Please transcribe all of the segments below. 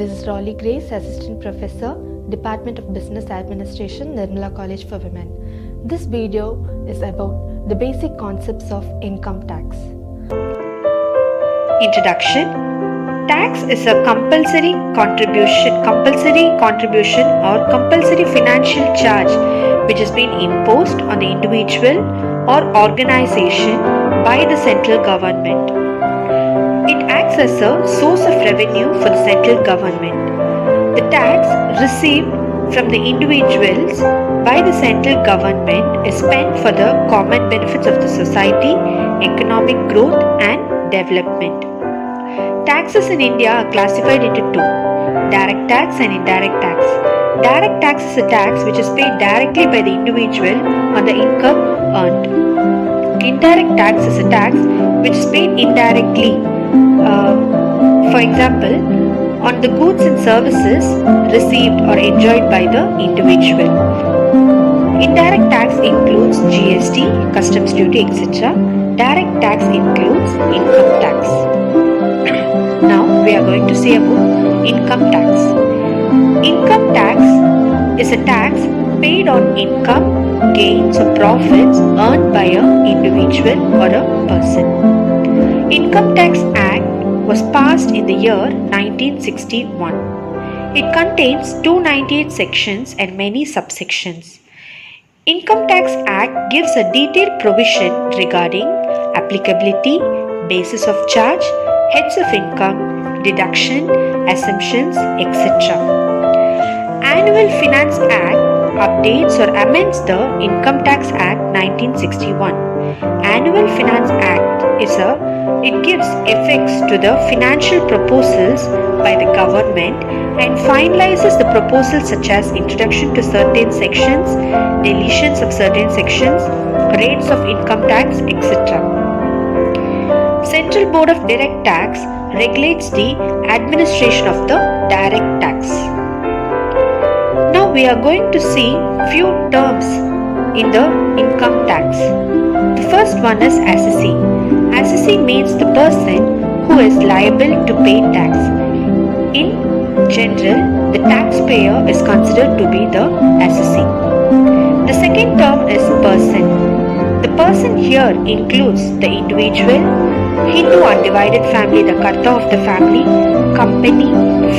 This is Rolly Grace, Assistant Professor, Department of Business Administration, Nirmala College for Women. This video is about the basic concepts of income tax. Introduction. Tax is a compulsory contribution or compulsory financial charge which has been imposed on the individual or organization by the central government. It acts as a source of revenue for the central government. The tax received from the individuals by the central government is spent for the common benefits of the society, economic growth and development. Taxes in India are classified into two: direct tax and indirect tax. Direct tax is a tax which is paid directly by the individual on the income earned. Indirect tax is a tax which is paid indirectly. For example, on the goods and services received or enjoyed by the individual. Indirect tax includes GST, customs duty, etc. Direct tax includes income tax. Now we are going to say about income tax. Income tax is a tax paid on income, gains or profits earned by an individual or a person. Income Tax Act was passed in the year 1961. It contains 298 sections and many subsections. Income Tax Act gives a detailed provision regarding applicability, basis of charge, heads of income, deduction, assumptions, etc. Annual Finance Act updates or amends the Income Tax Act 1961. Annual Finance Act it gives effects to the financial proposals by the government and finalizes the proposals such as introduction to certain sections, deletions of certain sections, rates of income tax, etc. Central Board of Direct Tax regulates the administration of the direct tax. Now we are going to see few terms in the income tax. The first one is assessee. Assessee means the person who is liable to pay tax. In general, the taxpayer is considered to be the assessee. The second term is person. The person here includes the individual, Hindu undivided family, the karta of the family, company,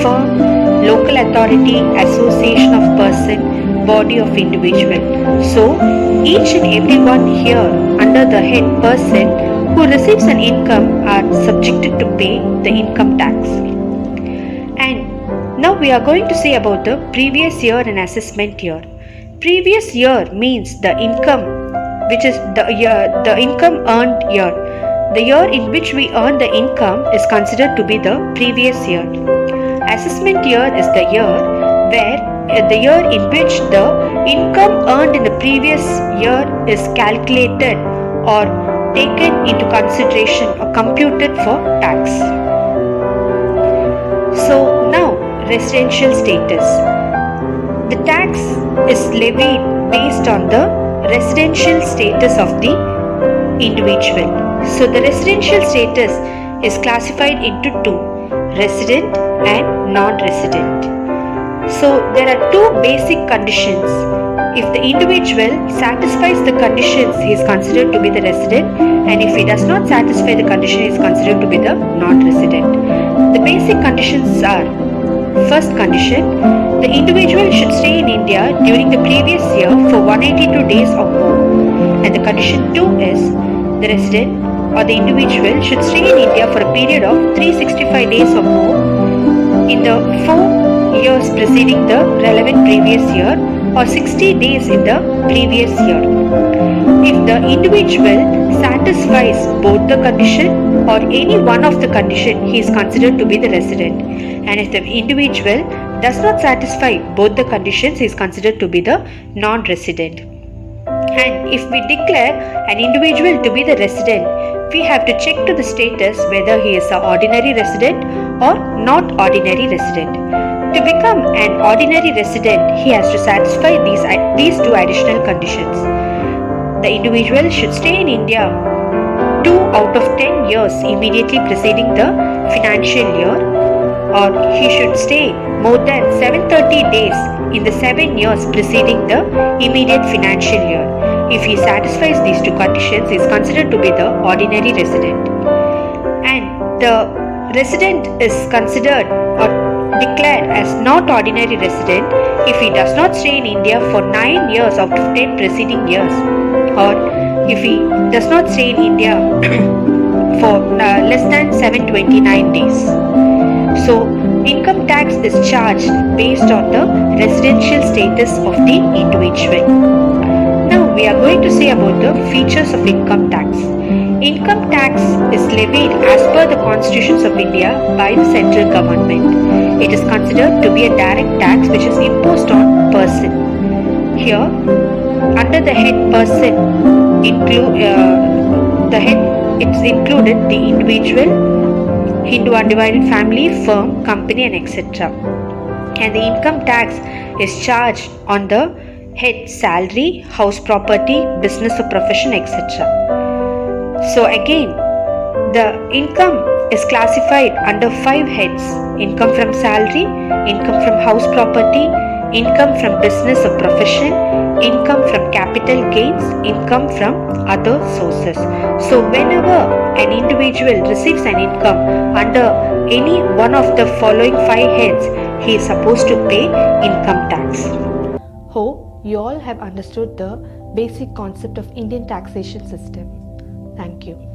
firm, local authority, association of person, body of individual. So, each and everyone here under the head person who receives an income are subjected to pay the income tax. And now we are going to say about the previous year and assessment year. Previous year means the income which is the income earned year. The year in which we earn the income is considered to be the previous year. Assessment year is the year where the year in which the income earned in the previous year is calculated or taken into consideration or computed for tax. So now residential status. The tax is levied based on the residential status of the individual. So the residential status is classified into two: resident and non-resident. So there are two basic conditions. If the individual satisfies the conditions, he is considered to be the resident, and if he does not satisfy the condition, he is considered to be the non-resident. The basic conditions are: first condition, the individual should stay in India during the previous year for 182 days or more. And the condition 2 is, the resident or the individual should stay in India for a period of 365 days or more in the 4 years preceding the relevant previous year or 60 days in the previous year. If the individual satisfies both the condition or any one of the condition, he is considered to be the resident. And if the individual does not satisfy both the conditions, he is considered to be the non-resident. And if we declare an individual to be the resident, we have to check to the status whether he is an ordinary resident or not ordinary resident. To become an ordinary resident, he has to satisfy these two additional conditions. The individual should stay in India 2 out of 10 years immediately preceding the financial year. or he should stay more than 730 days in the 7 years preceding the immediate financial year. If he satisfies these two conditions, he is considered to be the ordinary resident. And the resident is considered or declared as not ordinary resident if he does not stay in India for 9 years out of 10 preceding years, or if he does not stay in India for less than 729 days. So, income tax is charged based on the residential status of the individual. Now, we are going to say about the features of income tax. Income tax is levied as per the constitutions of India by the central government. It is considered to be a direct tax which is imposed on person. Here, under the head person, it's included the individual, Hindu undivided family, firm, company, and etc. And the income tax is charged on the head salary, house property, business or profession, etc. So again, the income is classified under 5 heads: income from salary, income from house property, income from business or profession, income from capital gains, income from other sources. So whenever an individual receives an income under any one of the following 5 heads, he is supposed to pay income tax. Hope you all have understood the basic concept of Indian taxation system. Thank you.